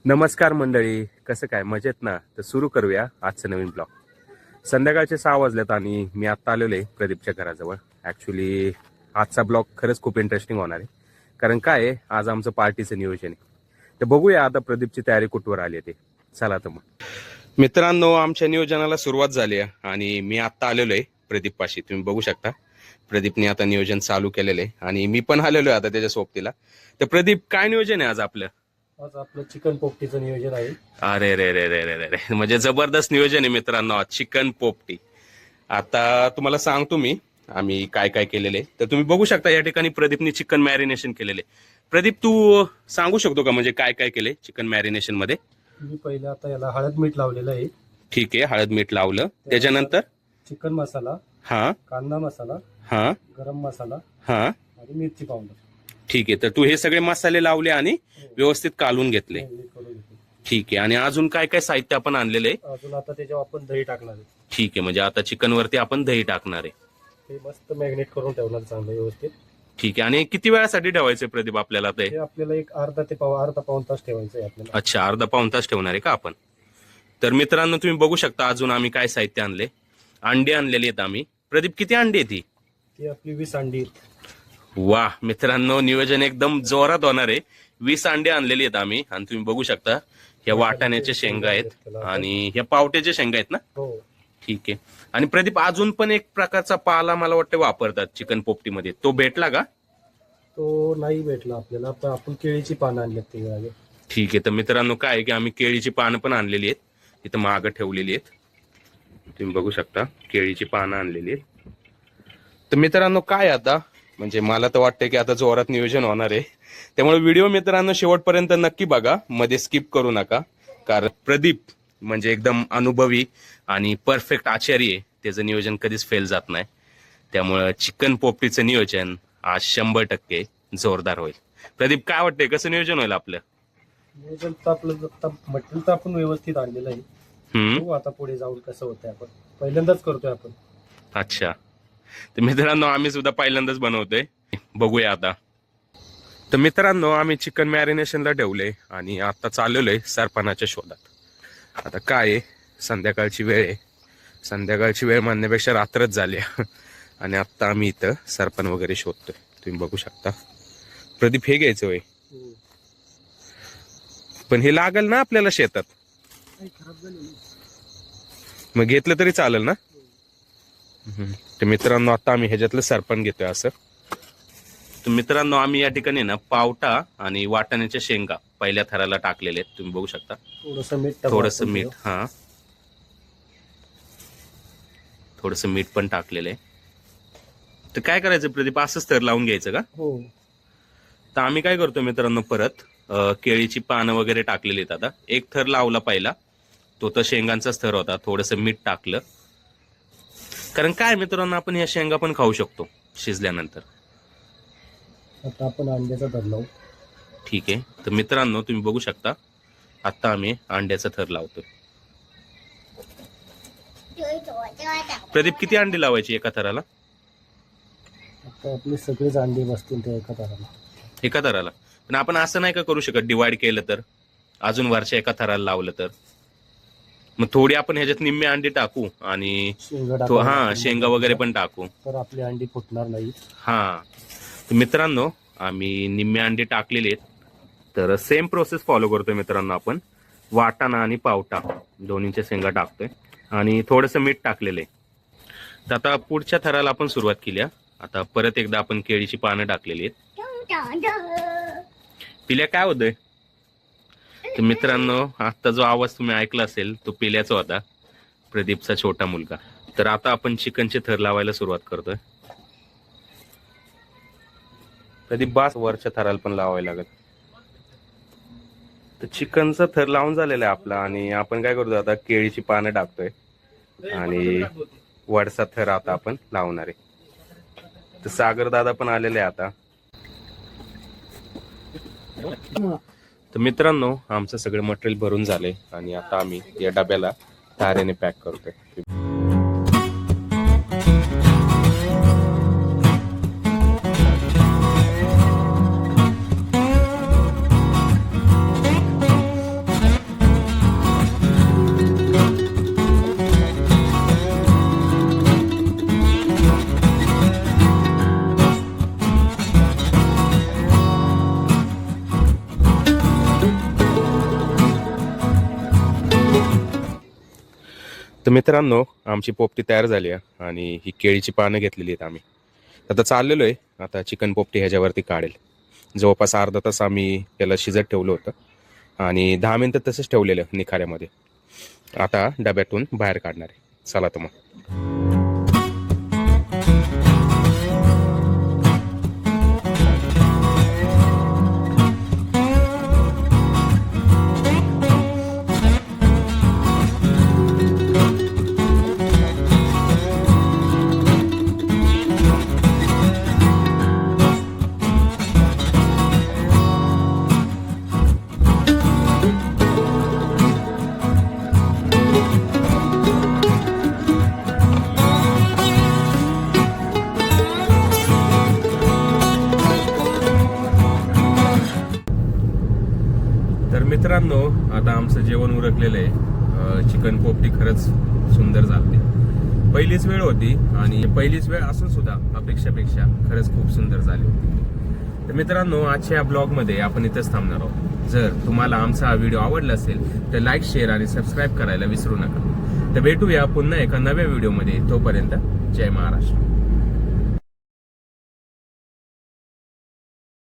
नमस्कार मंडळी, कसं काय मजेत ना? तर सुरू करूया आजचं नवीन ब्लॉग. संध्याकाळचे 6 वाजलेत आणि मी आत्ता आलेलो आहे प्रदीपच्या घराजवळ. ॲक्च्युली आजचा ब्लॉग खरंच खूप इंटरेस्टिंग होणार आहे, कारण काय आहे, आज आमचं पार्टीचं नियोजन आहे. तर बघूया आता प्रदीपची तयारी कुठवर आली आहे ते. चला तर मग मित्रांनो, आमच्या नियोजनाला सुरुवात झाली आहे आणि मी आत्ता आलेलो आहे प्रदीप पाशी. तुम्ही बघू शकता प्रदीपने आता नियोजन चालू केलेलं आहे आणि मी पण आलेलो आहे आता त्याच्या सोबतीला. तर प्रदीप, काय नियोजन आहे आज आपलं? आज आपलं चिकन पोपटीचं नियोजन आहे. अरे रे रे रे रे रे रे, म्हणजे जबरदस्त नियोजन आहे मित्रांनो. चिकन पोपटी. आता तुम्हाला सांगतो मी आम्ही काय काय केलेले. तर तुम्ही बघू शकता या ठिकाणी प्रदीपने चिकन मॅरिनेशन केलेले. प्रदीप, तू सांगू शकतो का म्हणजे काय काय केले चिकन मॅरिनेशन मध्ये? मी पहिले आता याला हळद मीठ लावलेलं आहे. ठीक आहे, हळद मीठ लावलं. त्याच्यानंतर चिकन मसाला, हा कांदा मसाला, हा गरम मसाला हा आणि मिरची पावडर ठीक आहे. तर तू हे सगळे मसाले लावले आणि व्यवस्थित कालून घेतले. मॅरिनेट करून घेतो. ठीक आहे. आणि अजून काय काय साहित्य आपण आणलेलं आहे? अजून आता त्याच्यावर आपण दही टाकणार आहे. ठीक आहे, म्हणजे आता चिकन वरती आपण दही टाकणार आहे. ते मस्त मॅरिनेट करून ठेवणार चांगलं व्यवस्थित. ठीक आहे. आणि किती वेळासाठी ठेवायचं प्रदीप आपल्याला ते? ते आपल्याला एक अर्धा पाऊण तास ठेवायचं आहे आपल्याला. अच्छा, अर्धा पाऊण तास ठेवणार आहे का आपण? तर मित्रांनो, तुम्ही बघू शकता अजून आम्ही काय साहित्य आणले. अंडे आणलेले आहेत आम्ही. प्रदीप, किती अंडे आहेत? ती आपली 20 अंडी आहेत. वा मित्रांनो, नियोजन एकदम जोरात होणार आहे. 20 अंडे आणलेली आहेत आम्ही. आणि तुम्ही बघू शकता ह्या वाटाण्याच्या शेंगा आहेत आणि ह्या पावट्याच्या शेंगा आहेत ना? हो. ठीक आहे. आणि प्रदीप, अजून पण एक प्रकारचा पाला मला वाटतं वापरतात चिकन पोपटीमध्ये, तो भेटला का? तो नाही भेटला आपल्याला. आता आपण केळीची पानं आणली ते. ठीक आहे. तर मित्रांनो, काय आहे की आम्ही केळीची पानं पण आणलेली आहेत, इथं मागं ठेवलेली आहेत. तुम्ही बघू शकता केळीची पानं आणलेली आहेत. तर मित्रांनो, काय आता म्हणजे मला तर वाटतंय की आता जोरात नियोजन होणार आहे. त्यामुळे व्हिडिओ मित्रांनो शेवटपर्यंत नक्की बघा, मध्ये स्किप करू नका. कारण प्रदीप म्हणजे एकदम अनुभवी आणि परफेक्ट आचारी आहे. त्याचं नियोजन कधीच फेल जात नाही. त्यामुळं चिकन पोपटीचं नियोजन आज 100% जोरदार होईल. प्रदीप, काय वाटतंय, कसं नियोजन होईल आपलं? नियोजन तर आपलं मटेरियल तर आपण व्यवस्थित आणलेलं आहे. हम्म. आता पुढे जाऊन कसं होतंय, आपण पहिल्यांदाच करतोय आपण. अच्छा. तर मित्रांनो, आम्ही सुद्धा पहिल्यांदाच बनवतोय, बघूया आता. तर मित्रांनो, आम्ही चिकन मॅरिनेशनला ठेवले आणि आता चाललेलो आहे सरपणाच्या शोधात. आता काय आहे, संध्याकाळची वेळ आहे. संध्याकाळची वेळ म्हणण्यापेक्षा रात्रच झाली आणि आता आम्ही इथं सरपण वगैरे शोधतोय. तुम्ही बघू शकता. प्रदीप, हे घ्यायचं होय, पण हे लागल ना आपल्याला शेतात? मग घेतलं तरी चालेल ना? तर मित्रांनो, आता आम्ही ह्याच्यातलं सरपण घेतोय असं. तर मित्रांनो, आम्ही या ठिकाणी ना पावटा आणि वाटाण्याच्या शेंगा पहिल्या थराला टाकलेले आहेत. तुम्ही बघू शकता. थोडंसं मीठ, हा, थोडंसं मीठ पण टाकलेलं आहे. तर काय करायचं प्रदीप, असंच थर लावून घ्यायचं का? हो. तर आम्ही काय करतो मित्रांनो, परत केळीची पानं वगैरे टाकलेली आहेत. आता एक थर लावला पहिला, तो तर शेंगांचाच थर होता. थोडंसं मीठ टाकलं, कारण काय मित्रांनो, आपण ह्या शेंगा पण खाऊ शकतो शिजल्यानंतर. आता आपण अंड्याचा थर लावू. ठीक आहे. तर मित्रांनो, तुम्ही बघू शकता आता आम्ही अंड्याचा थर लावतोय. प्रदीप, किती अंडी लावायची एका थराला? आता आपले सगळेच अंडे बसतील त्या एका थराला. एका थराला? पण आपण असं नाही का करू शकत, डिवाइड केलं तर, अजून वरच्या एका थराला लावलं तर? मग थोडी आपण ह्याच्यात निम्मे अंडी टाकू आणि शेंगा वगैरे पण टाकू, तर आपली अंडी फुटणार नाही. हा. तर मित्रांनो, आम्ही निम्मे अंडी टाकलेले आहेत. तर सेम प्रोसेस फॉलो करतोय मित्रांनो आपण. वाटाणा आणि पावटा दोन्हीच्या शेंगा टाकतोय आणि थोडंसं मीठ टाकलेलं आहे. तर आता पुढच्या थराला आपण सुरुवात केली. आता परत एकदा आपण केळीची पानं टाकलेली आहेत. पिल्या, काय होतंय? तर मित्रांनो, आता जो आवाज तुम्ही ऐकला असेल तो पिल्याचा होता, प्रदीपचा छोटा मुलगा. तर आता आपण चिकनचे थर लावायला सुरुवात करतोय. प्रदीप, बास, वरच्या थराला पण लावायला लागत. तर चिकनचा थर लावून झालेला आहे आपला आणि आपण काय करतो आता, केळीची पानं टाकतोय आणि वरचा थर आता आपण लावणार आहे. तर सागर दादा पण आलेले आहे आता. तर मित्रांनो, आमचं सगळं मटेरियल भरून झालंय आणि आता आम्ही या डब्याला तारेने पॅक करतोय. तर मित्रांनो, आमची पोपटी तयार झाली आहे आणि ही केळीची पानं घेतलेली आहेत आम्ही. आता चाललेलो आहे, आता चिकन पोपटी ह्याच्यावरती काढेल. जवळपास अर्धा तास आम्ही त्याला शिजत ठेवलं होतं आणि 10 मिनटं तसंच ठेवलेलं निखाऱ्यामध्ये. आता डब्यातून बाहेर काढणार आहे. चला तर मग. तर मित्रांनो, आता आमचं जेवण उरकलेलं आहे. चिकन पोपटी खरंच सुंदर झाली. पहिलीच वेळ होती आणि पहिलीच वेळ असून सुद्धा अपेक्षापेक्षा खरंच खूप सुंदर झाली होती. तर मित्रांनो, आजच्या या ब्लॉगमध्ये आपण इथंच थांबणार आहोत. जर तुम्हाला आमचा हा व्हिडिओ आवडला असेल तर लाईक, शेअर आणि सबस्क्राईब करायला विसरू नका. तर भेटूया पुन्हा एका नव्या व्हिडिओमध्ये. तोपर्यंत जय महाराष्ट्र.